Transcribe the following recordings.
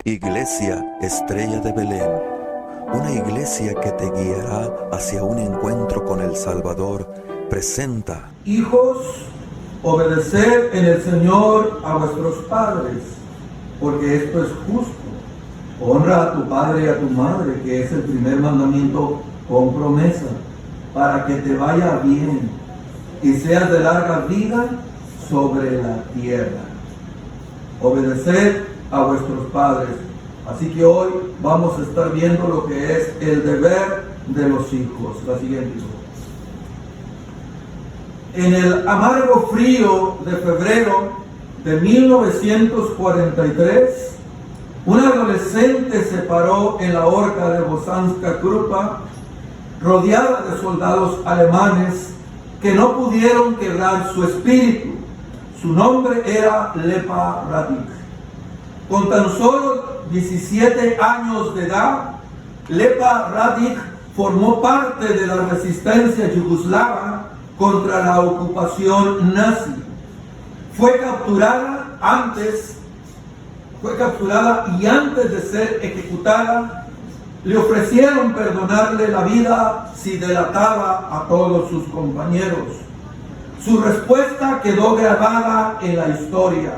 Iglesia Estrella de Belén, una iglesia que te guiará hacia un encuentro con el Salvador, presenta: Hijos, obedeced en el Señor a vuestros padres, porque esto es justo. Honra a tu padre y a tu madre, que es el primer mandamiento con promesa, para que te vaya bien y seas de larga vida sobre la tierra. Obedeced a vuestros padres. Así que hoy vamos a estar viendo lo que es el deber de los hijos. La siguiente. En el amargo frío de febrero de 1943, un adolescente se paró en la horca de Bosanska Krupa, rodeada de soldados alemanes que no pudieron quebrar su espíritu. Su nombre era Lepa Radik. Con tan solo 17 años de edad, Lepa Radik formó parte de la resistencia yugoslava contra la ocupación nazi. Fue capturada y antes de ser ejecutada, le ofrecieron perdonarle la vida si delataba a todos sus compañeros. Su respuesta quedó grabada en la historia: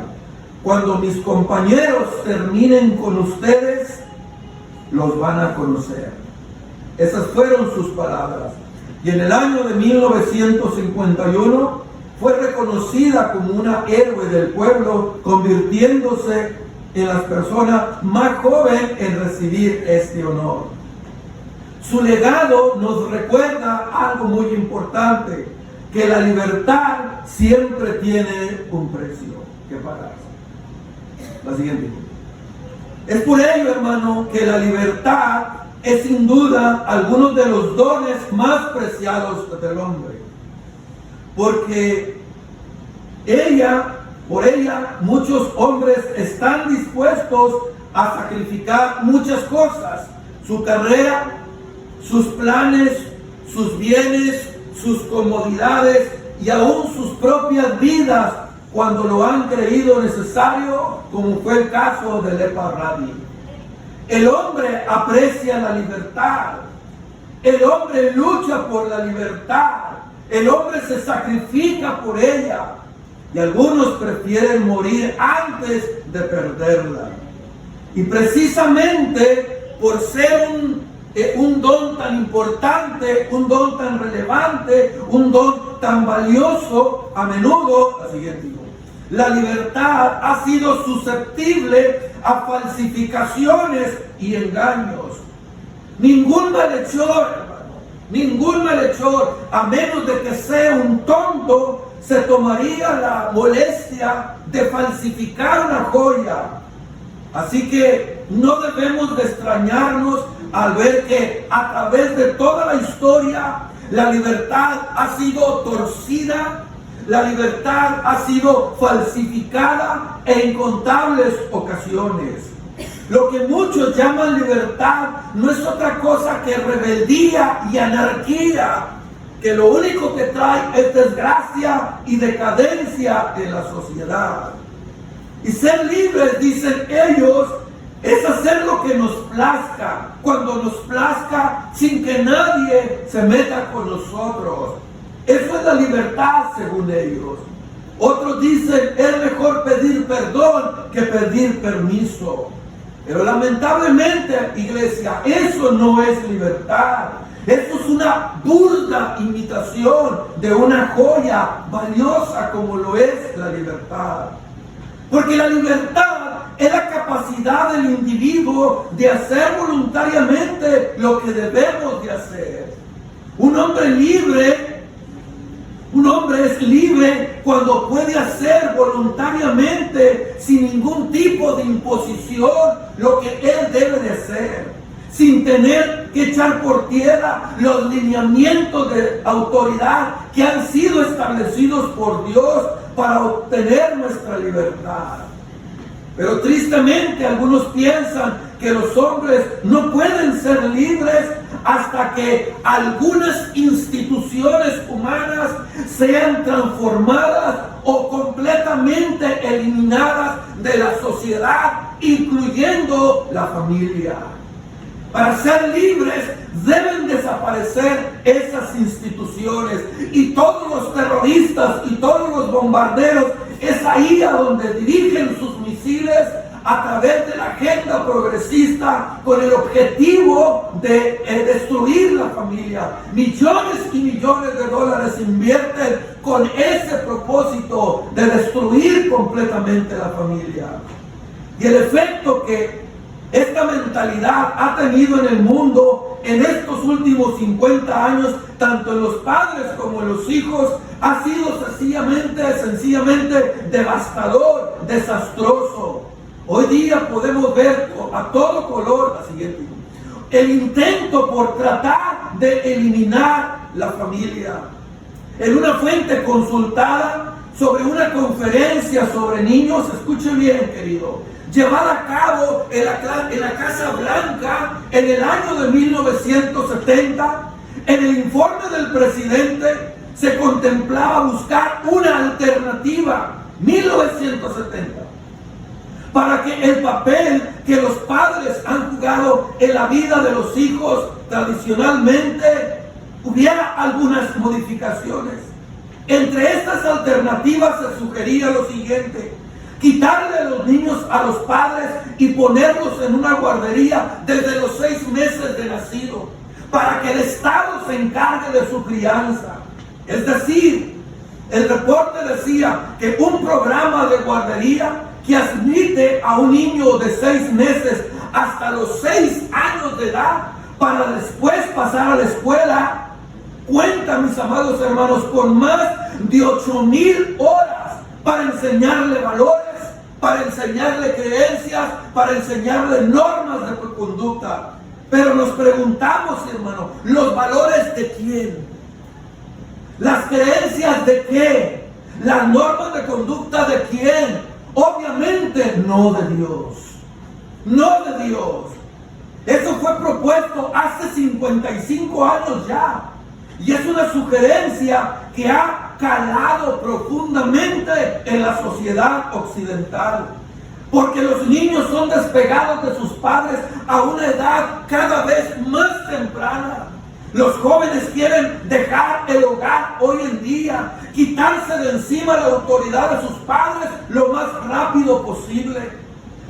cuando mis compañeros terminen con ustedes, los van a conocer. Esas fueron sus palabras. Y en el año de 1951 fue reconocida como una héroe del pueblo, convirtiéndose en la persona más joven en recibir este honor. Su legado nos recuerda algo muy importante: que la libertad siempre tiene un precio que pagar. La siguiente. Es por ello, hermano, que la libertad es sin duda alguno de los dones más preciados del hombre. Porque por ella, muchos hombres están dispuestos a sacrificar muchas cosas: su carrera, sus planes, sus bienes, sus comodidades y aún sus propias vidas, cuando lo han creído necesario, como fue el caso de Lepa Radik. El hombre aprecia la libertad, el hombre lucha por la libertad, el hombre se sacrifica por ella, y algunos prefieren morir antes de perderla. Y precisamente por ser un don tan importante, un don tan relevante, un don tan valioso, a menudo, la libertad ha sido susceptible a falsificaciones y engaños. Ningún malhechor, a menos de que sea un tonto, se tomaría la molestia de falsificar una joya. Así que no debemos de extrañarnos al ver que a través de toda la historia la libertad ha sido torcida, la libertad ha sido falsificada en incontables ocasiones. Lo que muchos llaman libertad no es otra cosa que rebeldía y anarquía, que lo único que trae es desgracia y decadencia en la sociedad. Y ser libres, dicen ellos, es hacer lo que nos plazca, cuando nos plazca, sin que nadie se meta con nosotros. Eso es la libertad, según ellos. Otros dicen: es mejor pedir perdón que pedir permiso. Pero lamentablemente, iglesia, eso no es libertad. Eso es una burda imitación de una joya valiosa como lo es la libertad. Porque la libertad es la capacidad del individuo de hacer voluntariamente lo que debemos de hacer. Un hombre es libre cuando puede hacer voluntariamente, sin ningún tipo de imposición, lo que él debe de hacer, sin tener que echar por tierra los lineamientos de autoridad que han sido establecidos por Dios para obtener nuestra libertad. Pero tristemente algunos piensan que los hombres no pueden ser libres hasta que algunas instituciones humanas sean transformadas o completamente eliminadas de la sociedad, incluyendo la familia. Para ser libres deben desaparecer esas instituciones, y todos los terroristas y todos los bombarderos es ahí a donde dirigen sus misiles, a través de la agenda progresista, con el objetivo de destruir la familia. Millones y millones de dólares invierten con ese propósito de destruir completamente la familia. Y el efecto que esta mentalidad ha tenido en el mundo en estos últimos 50 años, tanto en los padres como en los hijos, ha sido sencillamente devastador, desastroso. Hoy día podemos ver a todo color la siguiente: el intento por tratar de eliminar la familia. En una fuente consultada sobre una conferencia sobre niños, escuche bien, querido, llevada a cabo en la Casa Blanca en el año de 1970, en el informe del presidente se contemplaba buscar una alternativa, 1970, para que el papel que los padres han jugado en la vida de los hijos tradicionalmente hubiera algunas modificaciones. Entre estas alternativas se sugería lo siguiente: quitarle a los niños a los padres y ponerlos en una guardería desde los 6 meses de nacido, para que el Estado se encargue de su crianza. Es decir, el reporte decía que un programa de guardería que admite a un niño de 6 meses hasta los 6 años de edad, para después pasar a la escuela, cuenta, mis amados hermanos, con más de 8,000 horas para enseñarle valores, para enseñarle creencias, para enseñarle normas de conducta. Pero nos preguntamos, hermano, ¿los valores de quién? ¿Las creencias de qué? ¿Las normas de conducta de quién? Obviamente no de Dios. No de Dios. Eso fue propuesto hace 55 años ya. Y es una sugerencia que ha calado profundamente en la sociedad occidental. Porque los niños son despegados de sus padres a una edad cada vez más temprana. Los jóvenes quieren dejar el hogar hoy en día, quitarse de encima la autoridad de sus padres lo más rápido posible.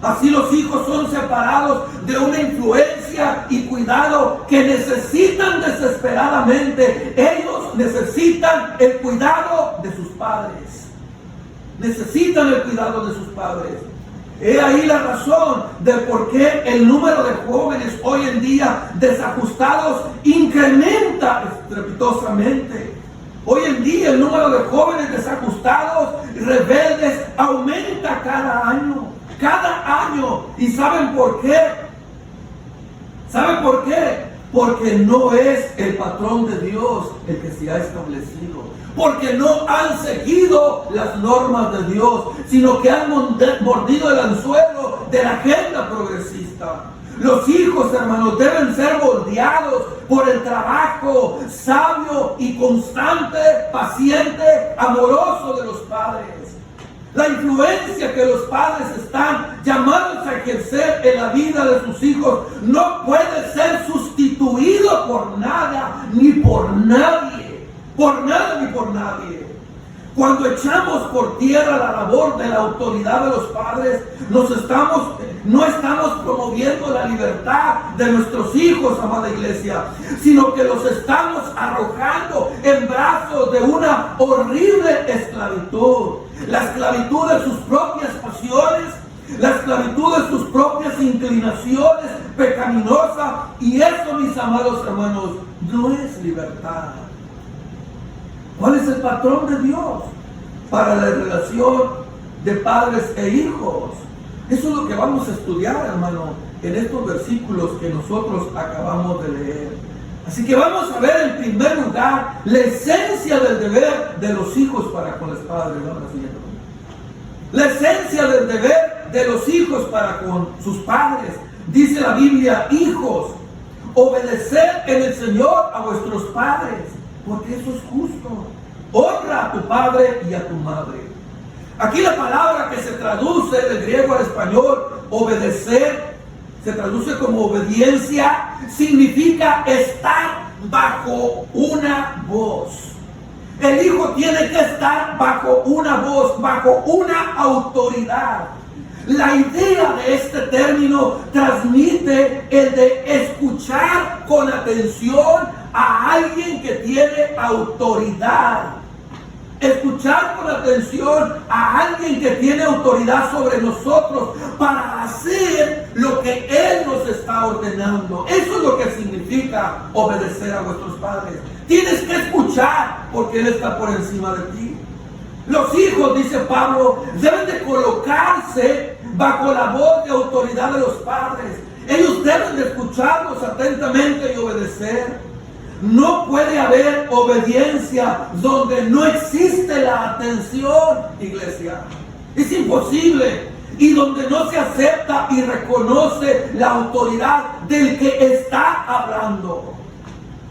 Así los hijos son separados de una influencia y cuidado que necesitan desesperadamente. Ellos necesitan el cuidado de sus padres. Necesitan el cuidado de sus padres. He ahí la razón de por qué el número de jóvenes hoy en día desajustados incrementa estrepitosamente. Hoy en día el número de jóvenes desajustados, rebeldes, aumenta cada año. Cada año. ¿Y saben por qué? ¿Saben por qué? Porque no es el patrón de Dios el que se ha establecido. Porque no han seguido las normas de Dios, sino que han mordido el anzuelo de la agenda progresista. Los hijos, hermanos, deben ser moldeados por el trabajo sabio y constante, paciente, amoroso de los padres. La influencia que los padres están llamados a ejercer en la vida de sus hijos no puede ser sustituido por nada ni por nadie. Por nada ni por nadie. Cuando echamos por tierra la labor de la autoridad de los padres, no estamos promoviendo la libertad de nuestros hijos, amada iglesia, sino que los estamos arrojando en brazos de una horrible esclavitud. La esclavitud de sus propias pasiones, la esclavitud de sus propias inclinaciones pecaminosas, y eso, mis amados hermanos, no es libertad. ¿Cuál es el patrón de Dios para la relación de padres e hijos? Eso es lo que vamos a estudiar, hermano, en estos versículos que nosotros acabamos de leer. Así que vamos a ver en primer lugar la esencia del deber de los hijos para con los padres. La esencia del deber de los hijos para con sus padres. Dice la Biblia: hijos, obedeced en el Señor a vuestros padres, porque eso es justo. Honra a tu padre y a tu madre. Aquí la palabra que se traduce del griego al español, obedecer, se traduce como obediencia, significa estar bajo una voz. El hijo tiene que estar bajo una voz, bajo una autoridad. La idea de este término transmite el de escuchar con atención a alguien que tiene autoridad. Escuchar con atención a alguien que tiene autoridad sobre nosotros para hacer lo que Él nos está ordenando. Eso es lo que significa obedecer a vuestros padres. Tienes que escuchar porque Él está por encima de ti. Los hijos, dice Pablo, deben de colocarse bajo la voz de autoridad de los padres. Ellos deben de escucharlos atentamente y obedecer. No puede haber obediencia donde no existe la atención, iglesia. Es imposible. Y donde no se acepta y reconoce la autoridad del que está hablando.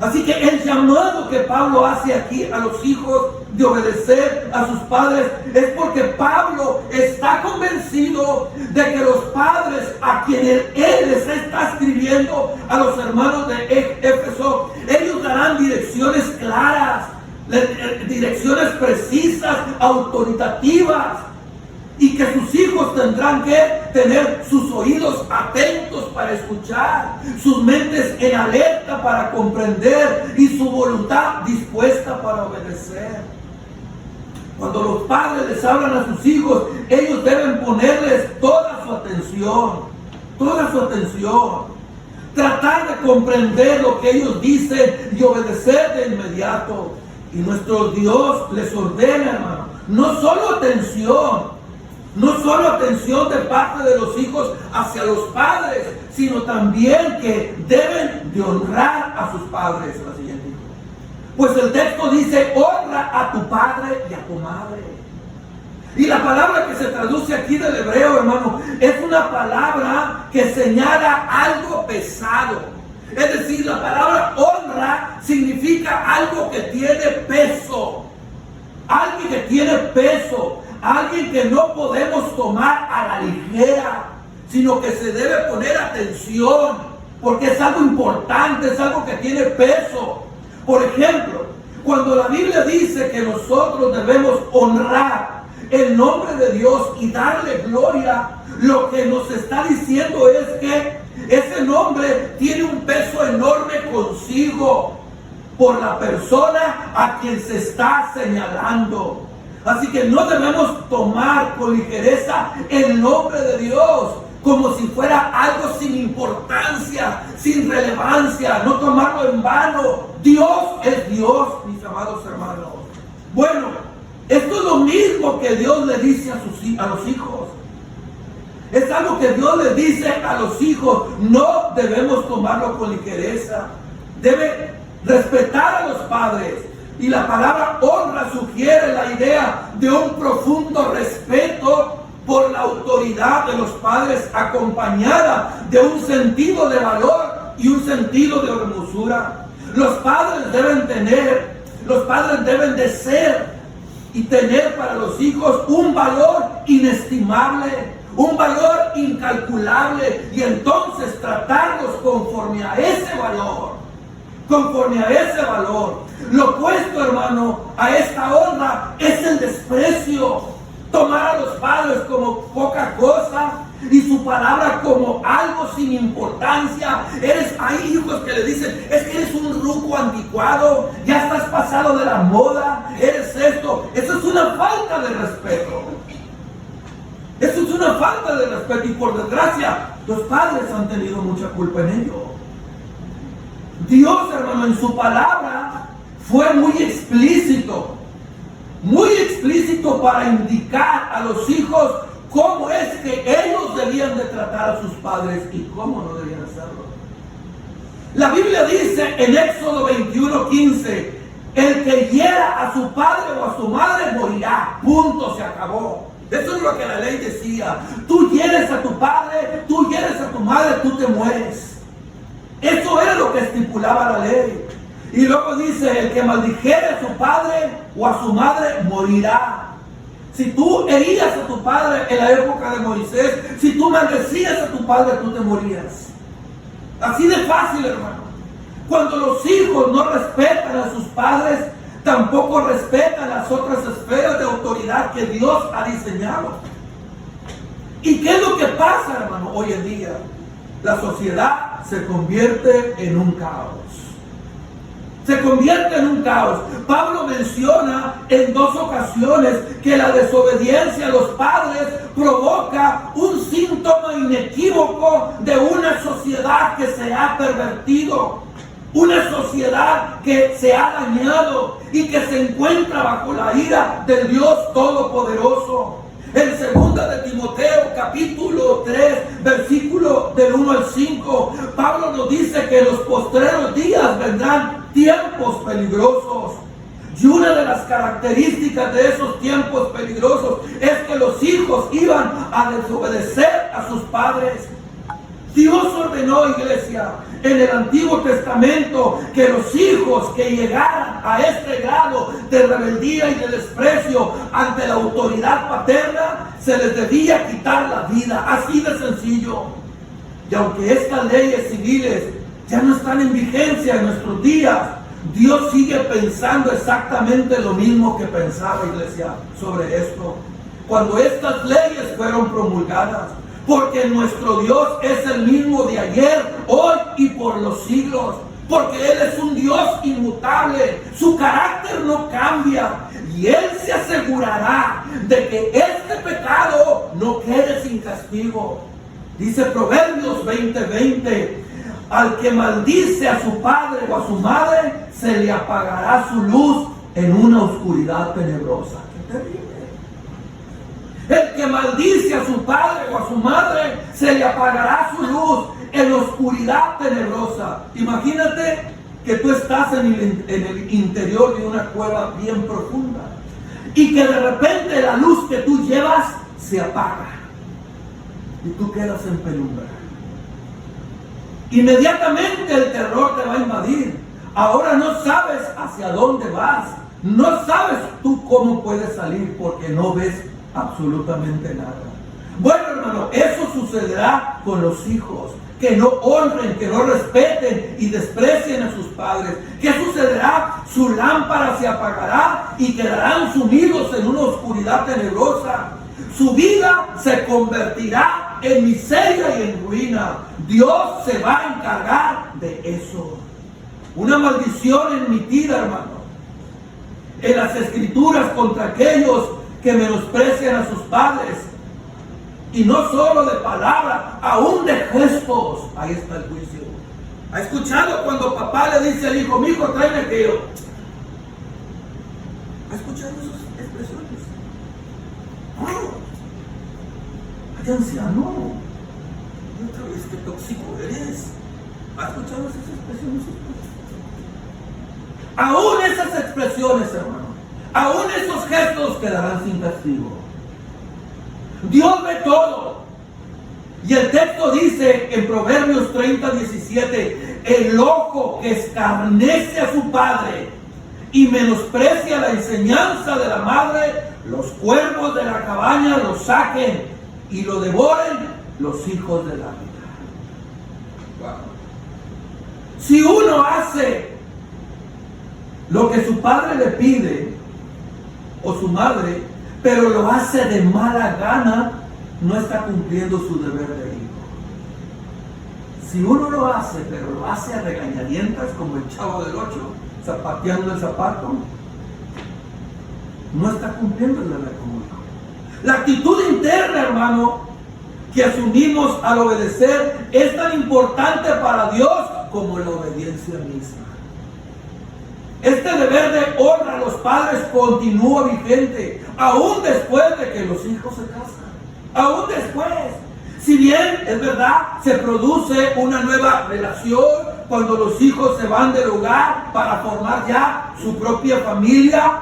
Así que el llamado que Pablo hace aquí a los hijos de obedecer a sus padres es porque Pablo está convencido de que los padres a quienes él les está escribiendo, a los hermanos de Éfeso, ellos darán direcciones claras, direcciones precisas, autoritativas, y que sus hijos tendrán que tener sus oídos atentos para escuchar, sus mentes en alerta para comprender y su voluntad dispuesta para obedecer. Cuando los padres les hablan a sus hijos, ellos deben ponerles toda su atención, tratar de comprender lo que ellos dicen y obedecer de inmediato. Y nuestro Dios les ordena, hermano, no solo atención de parte de los hijos hacia los padres, sino también que deben de honrar a sus padres. La siguiente. Pues el texto dice: honra a tu padre y a tu madre. Y la palabra que se traduce aquí del hebreo, hermano, es una palabra que señala algo pesado. Es decir, la palabra honra significa algo que tiene peso. Alguien que tiene peso. Alguien que no podemos tomar a la ligera, sino que se debe poner atención, porque es algo importante, es algo que tiene peso. Por ejemplo, cuando la Biblia dice que nosotros debemos honrar el nombre de Dios y darle gloria, lo que nos está diciendo es que ese nombre tiene un peso enorme consigo por la persona a quien se está señalando. Así que no debemos tomar con ligereza el nombre de Dios como si fuera algo sin importancia, sin relevancia, no tomarlo en vano. Dios es Dios, mis amados hermanos. Bueno, esto es lo mismo que Dios le dice a los hijos. Es algo que Dios le dice a los hijos. No debemos tomarlo con ligereza. Debe respetar a los padres. Y la palabra honra sugiere la idea de un profundo respeto por la autoridad de los padres, acompañada de un sentido de valor y un sentido de hermosura. Los padres deben de ser y tener para los hijos un valor inestimable, un valor incalculable, y entonces tratarlos conforme a ese valor. Lo opuesto, hermano, a esta honra es el desprecio. Tomar a los padres como poca cosa y su palabra como algo sin importancia. Hay hijos que le dicen: es que eres un ruco anticuado, ya estás pasado de la moda, eres esto. Eso es una falta de respeto. Y por desgracia, los padres han tenido mucha culpa en ello. Dios, hermano, en su palabra fue muy explícito para indicar a los hijos cómo es que ellos debían de tratar a sus padres y cómo no debían hacerlo. La Biblia dice en Éxodo 21:15: el que hiera a su padre o a su madre morirá. Punto, se acabó. Eso es lo que la ley decía. Tú hieres a tu padre, tú hieres a tu madre, tú te mueres. Eso era lo que estipulaba la ley. Y luego dice, el que maldijere a su padre o a su madre morirá. Si tú herías a tu padre en la época de Moisés, si tú maldecías a tu padre, tú te morías. Así de fácil, hermano. Cuando los hijos no respetan a sus padres, tampoco respetan las otras esferas de autoridad que Dios ha diseñado. ¿Y qué es lo que pasa, hermano, hoy en día? La sociedad se convierte en un caos. Se convierte en un caos. Pablo menciona en 2 ocasiones que la desobediencia a los padres provoca un síntoma inequívoco de una sociedad que se ha pervertido. Una sociedad que se ha dañado y que se encuentra bajo la ira del Dios Todopoderoso. En 2 de Timoteo capítulo 3 versículo del 1 al 5, Pablo nos dice que en los postreros días vendrán tiempos peligrosos. Y una de las características de esos tiempos peligrosos es que los hijos iban a desobedecer a sus padres. Dios ordenó, iglesia, en el Antiguo Testamento que los hijos que llegaran a este grado de rebeldía y de desprecio ante la autoridad paterna, se les debía quitar la vida, así de sencillo. Y aunque estas leyes civiles ya no están en vigencia en nuestros días, Dios sigue pensando exactamente lo mismo que pensaba, iglesia, sobre esto. Cuando estas leyes fueron promulgadas, porque nuestro Dios es el mismo de ayer, hoy y por los siglos. Porque Él es un Dios inmutable. Su carácter no cambia. Y Él se asegurará de que este pecado no quede sin castigo. Dice Proverbios 20:20. Al que maldice a su padre o a su madre, se le apagará su luz en una oscuridad tenebrosa. ¡Qué terrible! El que maldice a su padre o a su madre, se le apagará su luz en la oscuridad tenebrosa. Imagínate que tú estás en el interior de una cueva bien profunda y que de repente la luz que tú llevas se apaga y tú quedas en penumbra. Inmediatamente el terror te va a invadir. Ahora no sabes hacia dónde vas, no sabes tú cómo puedes salir porque no ves absolutamente nada. Bueno, hermano, eso sucederá con los hijos que no honren, que no respeten y desprecien a sus padres. ¿Qué sucederá? Su lámpara se apagará y quedarán sumidos en una oscuridad tenebrosa. Su vida se convertirá en miseria y en ruina. Dios se va a encargar de eso. Una maldición emitida, hermano, en las Escrituras contra aquellos que menosprecian a sus padres, y no solo de palabra, aún de gestos. Ahí está el juicio. ¿Ha escuchado cuando papá le dice al hijo, mi hijo, tráeme aquello? ¿Ha escuchado esas expresiones? ¡Oh! ¡Ay, anciano! Y otra vez, qué tóxico eres. ¿Ha escuchado esas expresiones? Aún esas expresiones, hermano, aún esos gestos quedarán sin castigo. Dios ve todo. Y el texto dice en Proverbios 30:17, el ojo que escarnece a su padre y menosprecia la enseñanza de la madre, los cuervos de la cabaña lo saquen y lo devoren los hijos de la vida. Wow. Si uno hace lo que su padre le pide o su madre, pero lo hace de mala gana, no está cumpliendo su deber de hijo. Si uno lo hace, pero lo hace a regañadientas, como el Chavo del 8, zapateando el zapato, no está cumpliendo el deber como hijo. La actitud interna, hermano, que asumimos al obedecer es tan importante para Dios como la obediencia misma. Este deber de honra a los padres continúa vigente, aún después de que los hijos se casan. Aún después. Si bien, es verdad, se produce una nueva relación cuando los hijos se van del hogar para formar ya su propia familia,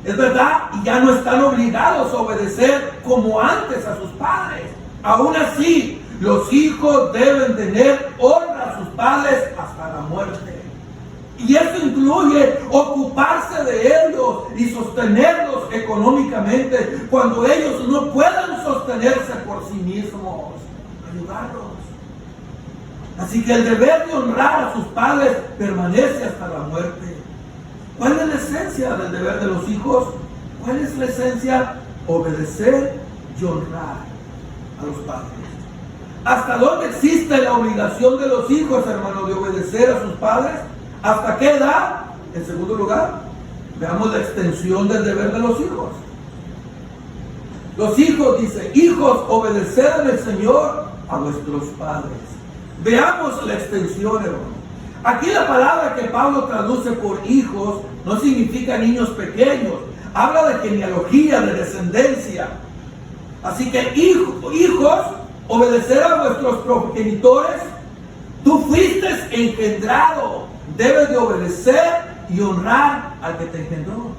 Es verdad, y ya no están obligados a obedecer como antes a sus padres. Aún así, los hijos deben tener honra a sus padres hasta la muerte. Y eso incluye ocuparse de ellos y sostenerlos económicamente cuando ellos no puedan sostenerse por sí mismos. Ayudarlos. Así que el deber de honrar a sus padres permanece hasta la muerte. ¿Cuál es la esencia del deber de los hijos? ¿Cuál es la esencia? Obedecer y honrar a los padres. ¿Hasta dónde existe la obligación de los hijos, hermanos, de obedecer a sus padres? ¿Hasta qué edad? En segundo lugar, veamos la extensión del deber de los hijos. Los hijos, dice, hijos, obedeced al Señor a vuestros padres. Veamos la extensión, hermano. Aquí la palabra que Pablo traduce por hijos no significa niños pequeños. Habla de genealogía, de descendencia. Así que hijos, obedecer a vuestros progenitores. Tú fuiste engendrado. Debes de obedecer y honrar al que te engendró.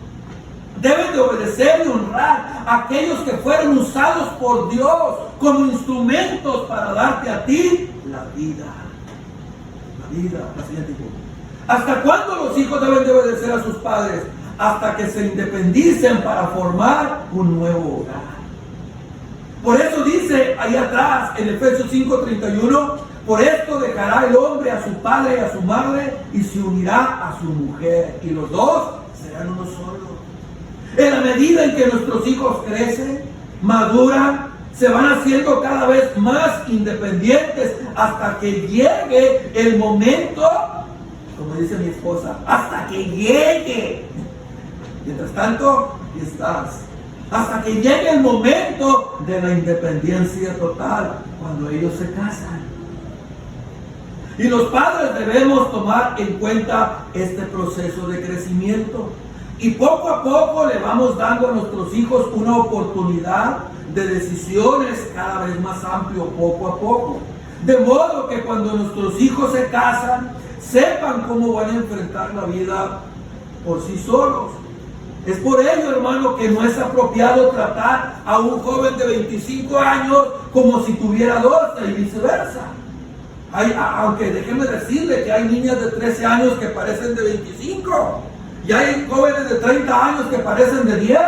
Debes de obedecer y honrar a aquellos que fueron usados por Dios como instrumentos para darte a ti la vida. La vida, la siguiente punto. ¿Hasta cuándo los hijos deben de obedecer a sus padres? Hasta que se independicen para formar un nuevo hogar. Por eso dice ahí atrás en Efesios 5:31, por esto dejará el hombre a su padre y a su madre y se unirá a su mujer y los dos serán uno solo. En la medida en que nuestros hijos crecen, maduran, se van haciendo cada vez más independientes hasta que llegue el momento, como dice mi esposa, hasta que llegue. Mientras tanto, aquí estás. Hasta que llegue el momento de la independencia total, cuando ellos se casan. Y los padres debemos tomar en cuenta este proceso de crecimiento. Y poco a poco le vamos dando a nuestros hijos una oportunidad de decisiones cada vez más amplio, poco a poco. De modo que cuando nuestros hijos se casan, sepan cómo van a enfrentar la vida por sí solos. Es por ello, hermano, que no es apropiado tratar a un joven de 25 años como si tuviera 12 y viceversa. Aunque déjenme decirle que hay niñas de 13 años que parecen de 25 y hay jóvenes de 30 años que parecen de 10.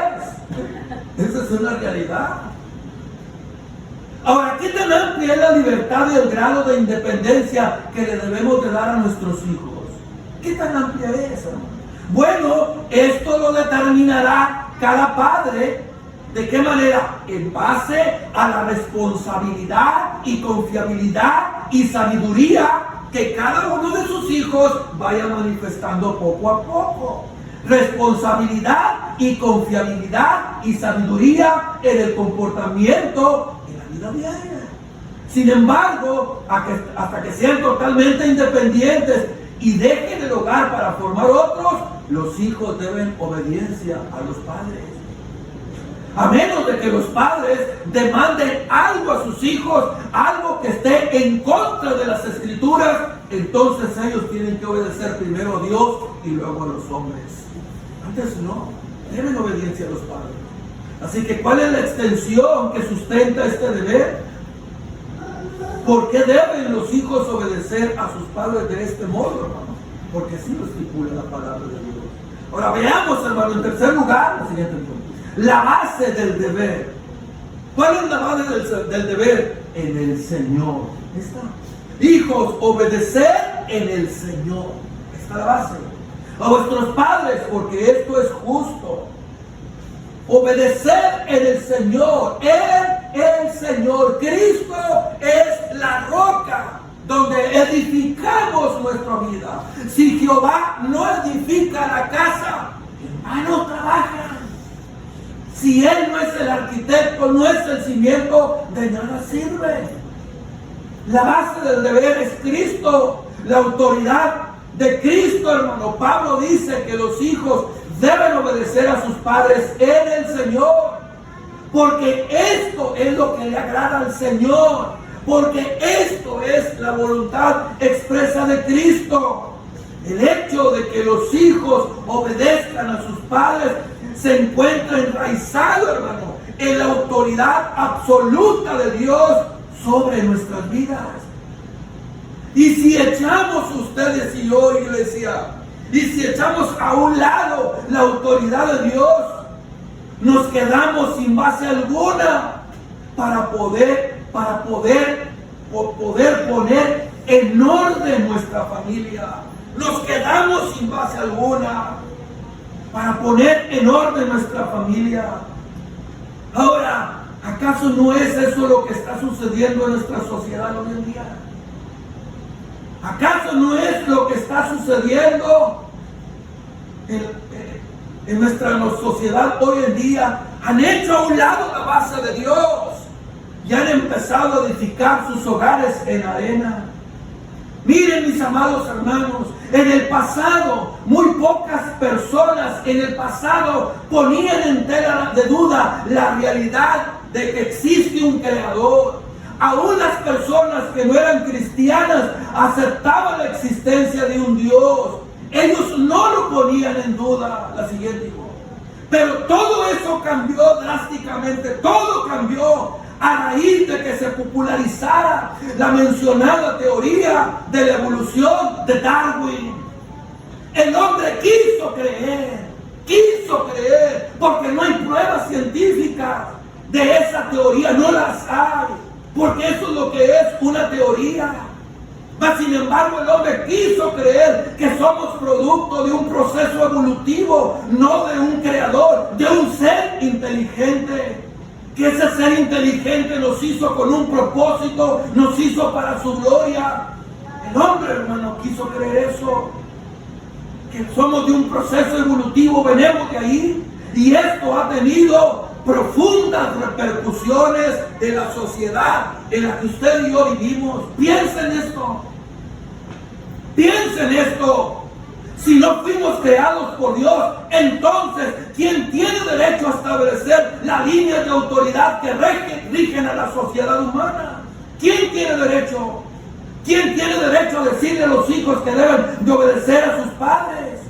Esa es una realidad. Ahora, ¿qué tan amplia es la libertad y el grado de independencia que le debemos de dar a nuestros hijos? ¿Qué tan amplia es, hermano? Bueno, esto lo determinará cada padre. ¿De qué manera? En base a la responsabilidad y confiabilidad y sabiduría que cada uno de sus hijos vaya manifestando poco a poco. Responsabilidad y confiabilidad y sabiduría en el comportamiento en la vida diaria. Sin embargo, hasta que sean totalmente independientes y dejen el hogar para formar otros, los hijos deben obediencia a los padres. A menos de que los padres demanden algo a sus hijos, algo que esté en contra de las escrituras, entonces ellos tienen que obedecer primero a Dios y luego a los hombres. Antes no, deben obediencia a los padres. Así que, ¿cuál es la extensión que sustenta este deber? ¿Por qué deben los hijos obedecer a sus padres de este modo, hermano? Porque así lo estipula la palabra de Dios. Ahora veamos, hermano, en tercer lugar, la siguiente punto. La base del deber. ¿Cuál es la base del deber? En el Señor. Está. Hijos, obedecer en el Señor. Esta es la base. A vuestros padres, porque esto es justo. Obedecer en el Señor. Él, el Señor. Cristo es la roca donde edificamos nuestra vida. Si Jehová no edifica la casa, en vano trabaja. Si Él no es el arquitecto, no es el cimiento, de nada sirve. La base del deber es Cristo, la autoridad de Cristo, hermano. Pablo dice que los hijos deben obedecer a sus padres en el Señor, porque esto es lo que le agrada al Señor, porque esto es la voluntad expresa de Cristo. El hecho de que los hijos obedezcan a sus padres se encuentra enraizado, hermano, en la autoridad absoluta de Dios sobre nuestras vidas. Y si echamos ustedes y yo, iglesia, y si echamos a un lado la autoridad de Dios, nos quedamos sin base alguna para poder poner en orden nuestra familia. Nos quedamos sin base alguna para poner en orden nuestra familia. Ahora, ¿acaso no es eso lo que está sucediendo en nuestra sociedad hoy en día? ¿Acaso no es lo que está sucediendo en nuestra sociedad hoy en día? Han hecho a un lado la base de Dios y han empezado a edificar sus hogares en arena. Miren, mis amados hermanos, en el pasado muy pocas personas ponían en tela de duda la realidad de que existe un creador. Aún las personas que no eran cristianas aceptaban la existencia de un Dios. Ellos no lo ponían en duda. La siguiente. Pero todo eso cambió drásticamente. Todo cambió a raíz de que se popularizara la mencionada teoría de la evolución de Darwin. El hombre quiso creer, porque no hay pruebas científicas de esa teoría, no las hay, porque eso es lo que es una teoría. Mas sin embargo el hombre quiso creer que somos producto de un proceso evolutivo, no de un creador, de un ser inteligente. Que ese ser inteligente nos hizo con un propósito, nos hizo para su gloria. El hombre, hermano, quiso creer eso, que somos de un proceso evolutivo, venimos de ahí, y esto ha tenido profundas repercusiones en la sociedad en la que usted y yo vivimos. Piensen esto. Si no fuimos creados por Dios, entonces, ¿quién tiene derecho a establecer las líneas de autoridad que rigen a la sociedad humana? ¿Quién tiene derecho? ¿Quién tiene derecho a decirle a los hijos que deben de obedecer a sus padres?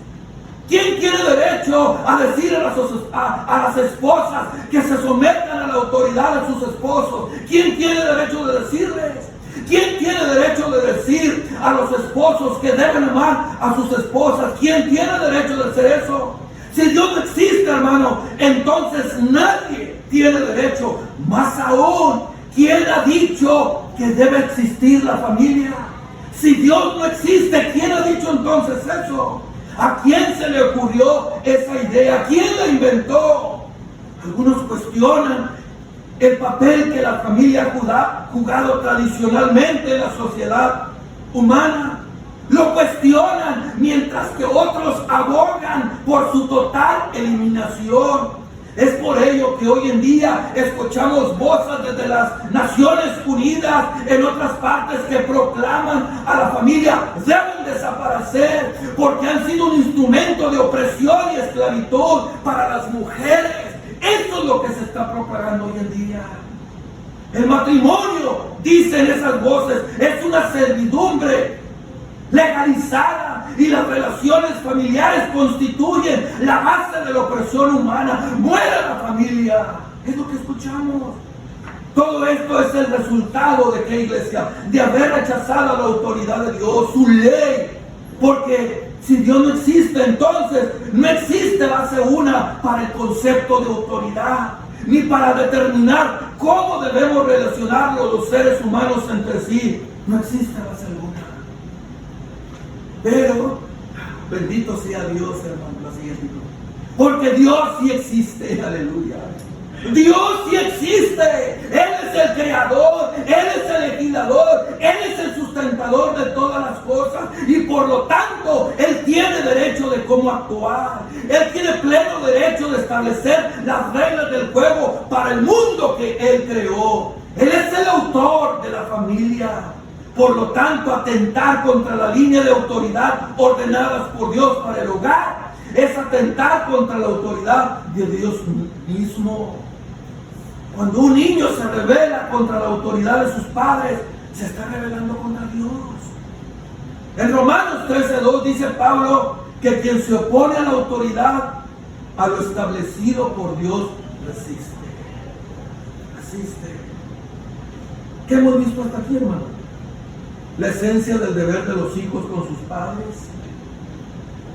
¿Quién tiene derecho a decirle a las esposas que se sometan a la autoridad de sus esposos? ¿Quién tiene derecho de decirles? ¿Quién tiene derecho de decir a los esposos que deben amar a sus esposas? ¿Quién tiene derecho de hacer eso? Si Dios no existe, hermano, entonces nadie tiene derecho. Más aún, ¿quién ha dicho que debe existir la familia? Si Dios no existe, ¿quién ha dicho entonces eso? ¿A quién se le ocurrió esa idea? ¿Quién la inventó? Algunos cuestionan el papel que la familia ha jugado tradicionalmente en la sociedad humana. Lo cuestionan, mientras que otros abogan por su total eliminación. Es por ello que hoy en día escuchamos voces desde las Naciones Unidas en otras partes que proclaman a la familia deben desaparecer porque han sido un instrumento de opresión y esclavitud para las mujeres. Eso es lo que se está propagando hoy en día. El matrimonio, dicen esas voces, es una servidumbre legalizada y las relaciones familiares constituyen la base de la opresión humana. ¡Muera la familia! Es lo que escuchamos. Todo esto es el resultado de qué, iglesia, de haber rechazado la autoridad de Dios, su ley. Porque si Dios no existe, entonces no existe base una para el concepto de autoridad, ni para determinar cómo debemos relacionarnos los seres humanos entre sí. No existe base alguna. Pero, bendito sea Dios, hermano, la siguiente. Porque Dios sí existe, aleluya. Dios sí existe. Él es el creador, Él es el legislador, Él es el sustentador de todas las cosas y por lo tanto Él tiene derecho de cómo actuar. Él tiene pleno derecho de establecer las reglas del juego para el mundo que Él creó. Él es el autor de la familia. Por lo tanto, atentar contra la línea de autoridad ordenadas por Dios para el hogar es atentar contra la autoridad de Dios mismo. Cuando un niño se rebela contra la autoridad de sus padres, se está rebelando contra Dios. En Romanos 13:2 dice Pablo que quien se opone a la autoridad, a lo establecido por Dios, resiste. ¿Qué hemos visto hasta aquí, hermano? La esencia del deber de los hijos con sus padres,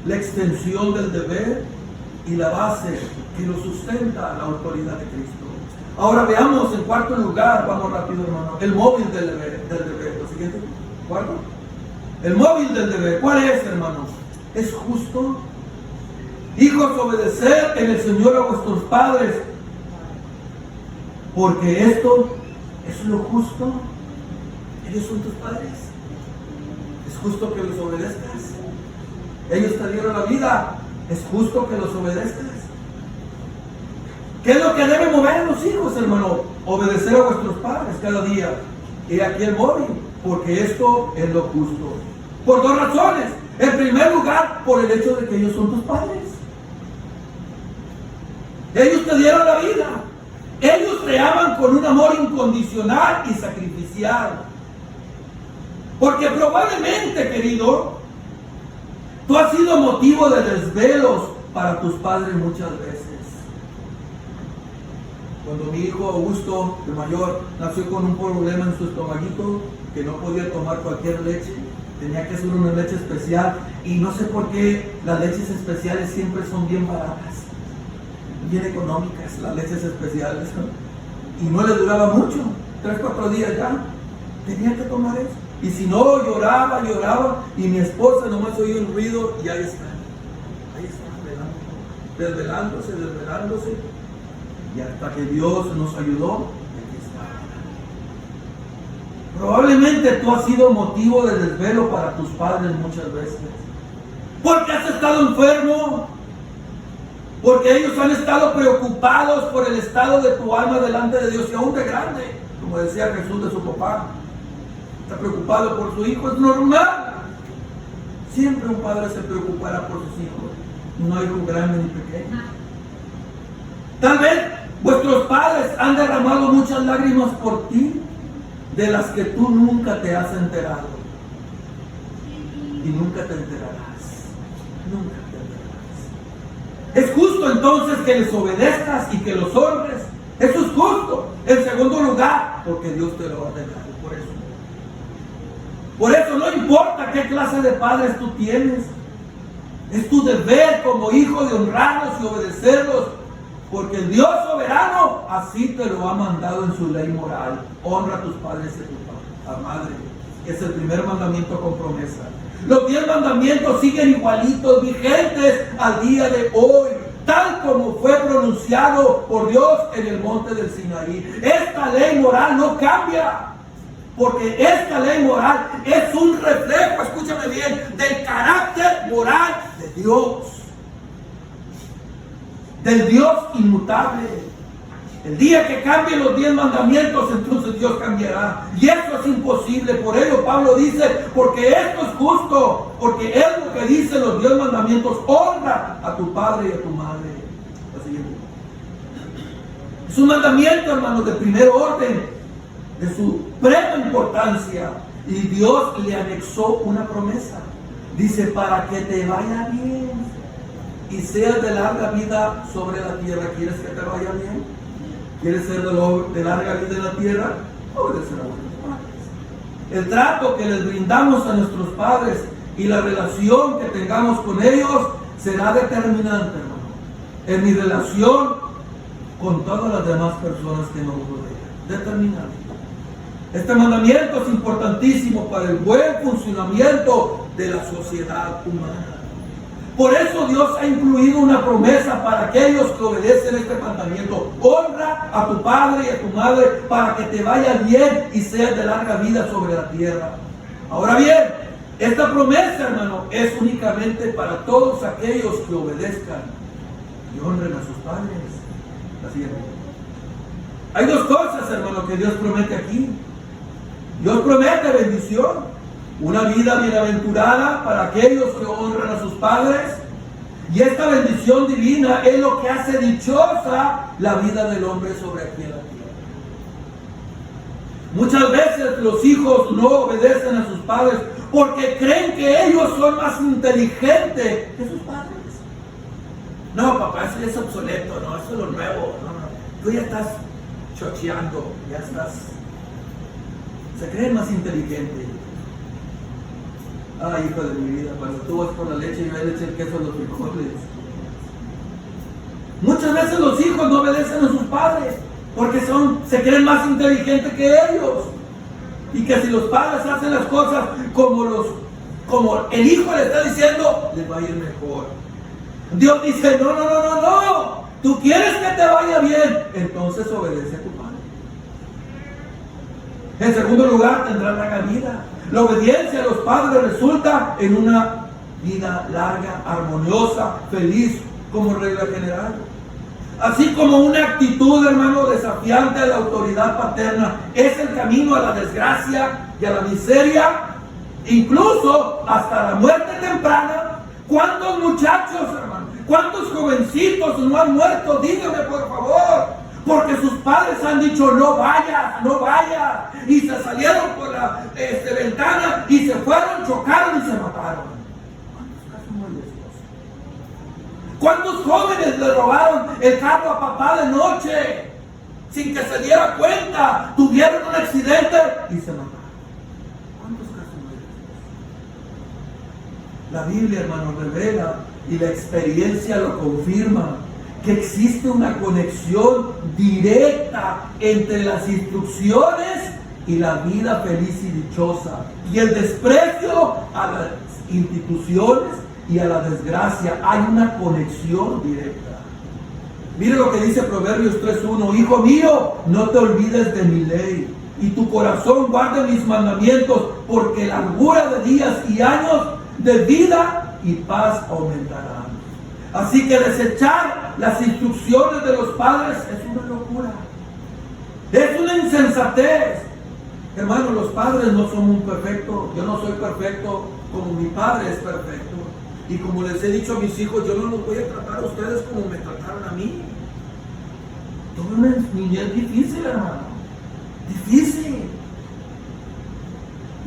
la extensión del deber y la base que lo sustenta, la autoridad de Cristo. Ahora veamos en cuarto lugar, vamos rápido, hermano, el móvil del deber. Lo siguiente, cuarto. El móvil del deber, ¿cuál es, hermano? ¿Es justo? Hijos, obedecer en el Señor a vuestros padres, porque esto es lo justo. Ellos son tus padres. Es justo que los obedezcas. Ellos te dieron la vida. Es justo que los obedezcas. ¿Qué es lo que debe mover a los hijos, hermano? Obedecer a vuestros padres cada día. Y aquí el móvil, porque esto es lo justo. Por dos razones. En primer lugar, por el hecho de que ellos son tus padres. Ellos te dieron la vida. Ellos te aman con un amor incondicional y sacrificial. Porque probablemente, querido, tú has sido motivo de desvelos para tus padres muchas veces. Cuando mi hijo Augusto, el mayor, nació con un problema en su estomaguito, que no podía tomar cualquier leche, tenía que hacer una leche especial, y no sé por qué las leches especiales siempre son bien baratas, bien económicas, las leches especiales, ¿no? Y no le duraba mucho, 3-4 días ya, tenía que tomar eso. Y si no, lloraba, y mi esposa nomás oía un ruido, y ahí está, desvelándose, y hasta que Dios nos ayudó, aquí está. Probablemente tú has sido motivo de desvelo para tus padres muchas veces, porque has estado enfermo, porque ellos han estado preocupados por el estado de tu alma delante de Dios, y aún de grande, como decía Jesús de su papá, está preocupado por su hijo, es normal. Siempre un padre se preocupará por sus hijos, no hay hijo grande ni pequeño. Tal vez vuestros padres han derramado muchas lágrimas por ti, de las que tú nunca te has enterado. Y nunca te enterarás. Nunca te enterarás. Es justo entonces que les obedezcas y que los honres. Eso es justo. En segundo lugar, porque Dios te lo ha dejado. Por eso no importa qué clase de padres tú tienes. Es tu deber como hijo de honrarlos y obedecerlos, porque el Dios soberano así te lo ha mandado en su ley moral. Honra a tus padres y a tu madre. Es el primer mandamiento con promesa. Los 10 mandamientos siguen igualitos, vigentes al día de hoy, tal como fue pronunciado por Dios en el monte del Sinaí. Esta ley moral no cambia, porque esta ley moral es un reflejo, escúchame bien, del carácter moral de Dios. Del Dios inmutable. El día que cambien los 10 mandamientos, entonces Dios cambiará. Y esto es imposible. Por ello Pablo dice, porque esto es justo, porque es lo que dicen los 10 mandamientos: honra a tu padre y a tu madre. La siguiente. Es un mandamiento, hermanos, de primer orden, de suprema importancia. Y Dios le anexó una promesa. Dice, para que te vaya bien y seas de larga vida sobre la tierra. ¿Quieres que te vaya bien? ¿Quieres ser de larga vida en la tierra? Obedecer a vuestros padres. El trato que les brindamos a nuestros padres y la relación que tengamos con ellos será determinante, hermano, en mi relación con todas las demás personas que nos rodean. Determinante. Este mandamiento es importantísimo para el buen funcionamiento de la sociedad humana. Por eso Dios ha incluido una promesa para aquellos que obedecen este mandamiento: honra a tu padre y a tu madre para que te vaya bien y seas de larga vida sobre la tierra. Ahora bien, esta promesa, hermano, es únicamente para todos aquellos que obedezcan y honren a sus padres. La siguiente. Hay dos cosas, hermano, que Dios promete aquí. Dios promete bendición, una vida bienaventurada para aquellos que honran a sus padres, y esta bendición divina es lo que hace dichosa la vida del hombre sobre aquí en la tierra. Muchas veces los hijos no obedecen a sus padres porque creen que ellos son más inteligentes que sus padres. No, papá, eso es obsoleto, no, eso es lo nuevo. No. Tú ya estás chocheando, ya estás. Se creen más inteligentes. Ay, hijo de mi vida, cuando tú vas por la leche, yo le eché el queso a los frijoles. Muchas veces los hijos no obedecen a sus padres porque se creen más inteligentes que ellos. Y que si los padres hacen las cosas como el hijo le está diciendo, les va a ir mejor. Dios dice, no. Tú quieres que te vaya bien, entonces obedece a tu padre. En segundo lugar, tendrán larga vida. La obediencia a los padres resulta en una vida larga, armoniosa, feliz, como regla general. Así como una actitud, hermano, desafiante a la autoridad paterna es el camino a la desgracia y a la miseria, incluso hasta la muerte temprana. ¿Cuántos muchachos, hermano, cuántos jovencitos no han muerto? Dígame, por favor. Porque sus padres han dicho, no vayas, y se salieron por la ventana y se fueron, chocaron y se mataron. ¿Cuántos casos muy estos? ¿Cuántos jóvenes le robaron el carro a papá de noche sin que se diera cuenta? Tuvieron un accidente y se mataron. ¿Cuántos casos muy estos? La Biblia, hermano, revela y la experiencia lo confirma, que existe una conexión directa entre las instrucciones y la vida feliz y dichosa, y el desprecio a las instituciones y a la desgracia. Hay una conexión directa. Mire lo que dice Proverbios 3:1: Hijo mío, no te olvides de mi ley, y tu corazón guarde mis mandamientos, porque largura de días y años de vida y paz aumentarán. Así que desechar las instrucciones de los padres es una locura, es una insensatez. Hermano, los padres no son un perfecto. Yo no soy perfecto como mi padre es perfecto. Y como les he dicho a mis hijos, yo no los voy a tratar a ustedes como me trataron a mí. Tuve una niñez difícil, hermano, difícil.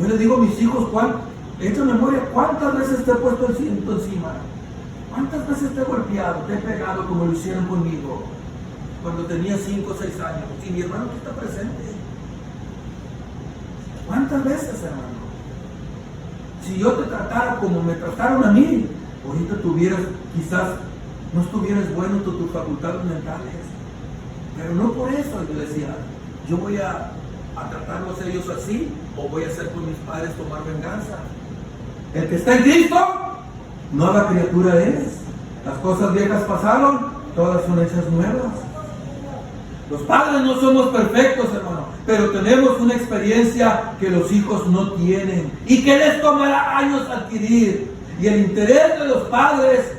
Yo les digo a mis hijos, hecho memoria, ¿cuántas veces te he puesto el cinto encima? ¿Cuántas veces te he golpeado, te he pegado como lo hicieron conmigo cuando tenía 5 o 6 años? Y mi hermano que está presente. ¿Cuántas veces, hermano? Si yo te tratara como me trataron a mí, ahorita quizás no estuvieras bueno tus facultades mentales. Pero no por eso, yo decía, yo voy a tratarlos ellos así, o voy a hacer con mis padres tomar venganza. El que está en Cristo, nueva criatura es. Las cosas viejas pasaron, todas son hechas nuevas. Los padres no somos perfectos, hermano, pero tenemos una experiencia que los hijos no tienen y que les tomará años adquirir. Y el interés de los padres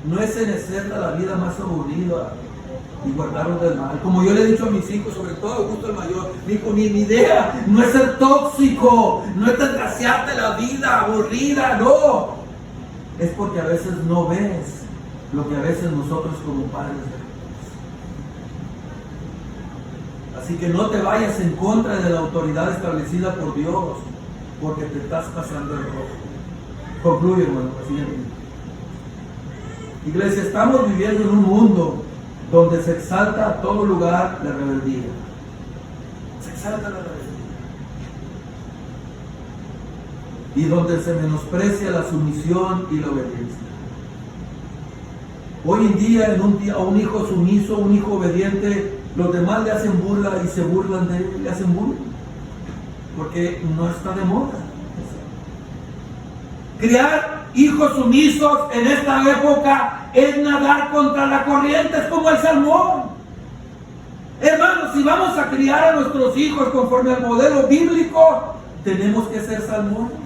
no es en hacer la vida más aburrida y guardarlos del mal. Como yo le he dicho a mis hijos, sobre todo a Augusto el mayor, mi idea no es ser tóxico, no es desgraciarte la vida aburrida, no. Es porque a veces no ves lo que a veces nosotros como padres vemos. Así que no te vayas en contra de la autoridad establecida por Dios, porque te estás pasando el rojo. Concluye, hermano, presidente. Iglesia, estamos viviendo en un mundo donde se exalta a todo lugar la rebeldía. Se exalta la rebeldía. Y donde se menosprecia la sumisión y la obediencia. Hoy en día, a un hijo sumiso, un hijo obediente, los demás le hacen burla y se burlan de él, le hacen burla, porque no está de moda. Criar hijos sumisos en esta época es nadar contra la corriente, es como el salmón. Hermanos, si vamos a criar a nuestros hijos conforme al modelo bíblico, tenemos que ser salmones,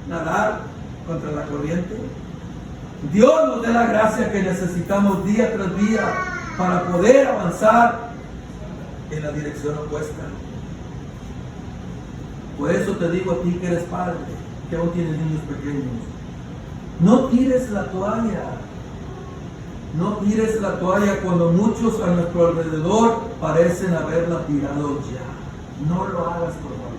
nadar contra la corriente. Dios nos dé la gracia que necesitamos día tras día para poder avanzar en la dirección opuesta. Por eso te digo a ti que eres padre, que aún tienes niños pequeños, no tires la toalla. No tires la toalla cuando muchos a nuestro alrededor parecen haberla tirado ya. No lo hagas, por favor.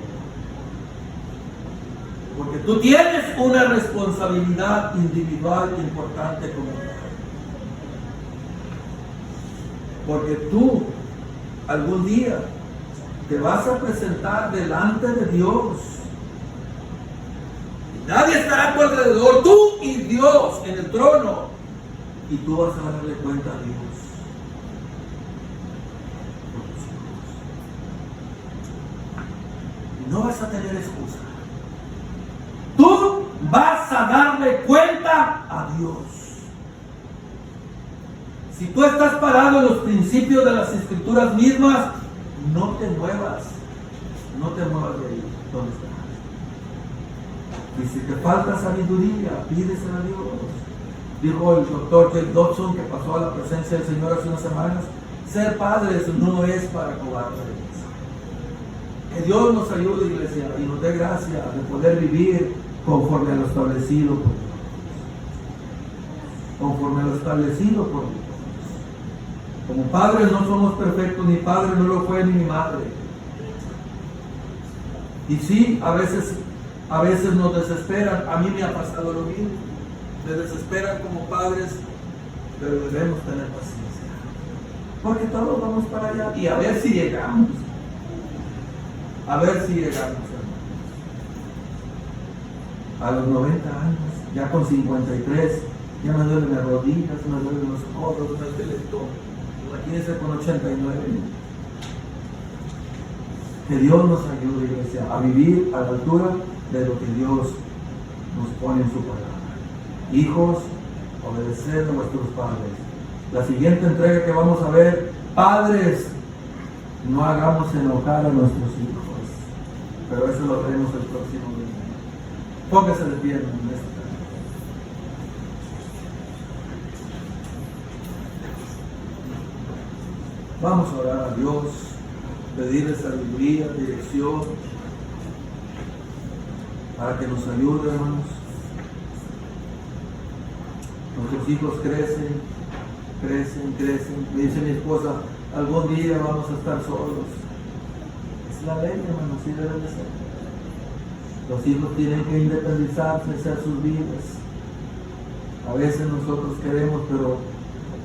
Porque tú tienes una responsabilidad individual importante como padre. Porque tú algún día te vas a presentar delante de Dios. Y nadie estará a tu alrededor, tú y Dios en el trono. Y tú vas a darle cuenta a Dios. No vas a tener excusa. Tú vas a darle cuenta a Dios. Si tú estás parado en los principios de las Escrituras mismas, no te muevas. No te muevas de ahí donde estás. Y si te falta sabiduría, pídesela a Dios. Dijo el doctor Jake Dodson, que pasó a la presencia del Señor hace unas semanas, ser padres no es para cobardes. Que Dios nos ayude, iglesia, y nos dé gracia de poder vivir conforme a lo establecido por Dios. Conforme a lo establecido por Dios. Como padres no somos perfectos, mi padre no lo fue ni mi madre. Y sí, a veces nos desesperan. A mí me ha pasado lo mismo. Me desesperan como padres, pero debemos tener paciencia. Porque todos vamos para allá y a ver si llegamos. A ver si llegamos, hermanos. A los 90 años, ya con 53, ya me duelen las rodillas, me duelen los codos, me duele todo. Imagínense con 89. Que Dios nos ayude, iglesia, a vivir a la altura de lo que Dios nos pone en su palabra. Hijos, obedecer a vuestros padres. La siguiente entrega que vamos a ver, padres, no hagamos enojar a nuestros hijos. Pero eso lo veremos el próximo día. Póngase de pie en esta. Vamos a orar a Dios, pedirle sabiduría, dirección, para que nos ayude, hermanos. Nuestros hijos crecen. Me dice mi esposa, algún día vamos a estar solos. Es la ley, hermanos, sí debe de ser. Los hijos tienen que independizarse, hacer sus vidas. A veces nosotros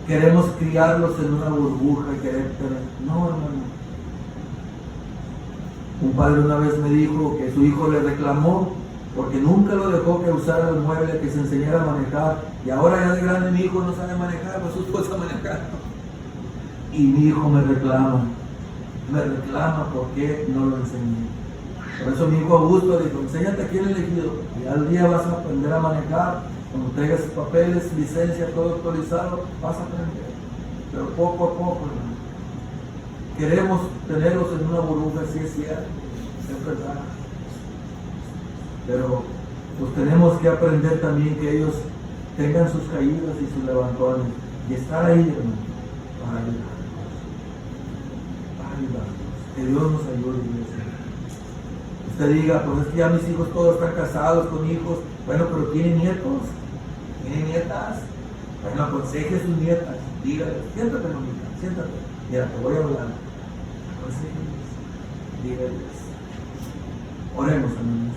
queremos criarlos en una burbuja y querer tener. No, hermano. Un padre una vez me dijo que su hijo le reclamó porque nunca lo dejó que usara el mueble, que se enseñara a manejar. Y ahora ya de grande mi hijo no sabe manejar, pues su esposa manejar. Y mi hijo me reclama porque no lo enseñé. Por eso mi hijo Augusto dijo, enséñate aquí en el ejido. Y al día vas a aprender a manejar. Cuando traigas papeles, licencia, todo actualizado, vas a aprender. Pero poco a poco, hermano. Queremos tenerlos en una burbuja, sí es cierto, es verdad. Pero pues tenemos que aprender también que ellos tengan sus caídas y sus levantones. Y estar ahí, hermano, para ayudarlos. Que Dios nos ayude, iglesia. Usted diga, pues es que ya mis hijos todos están casados con hijos. Bueno, pero tienen nietos, tienen nietas. Bueno, aconseje a sus nietas. Dígales, siéntate, mamita, siéntate. Mira, te voy a hablar. Aconsejenles, dígales. Oremos, hermanos.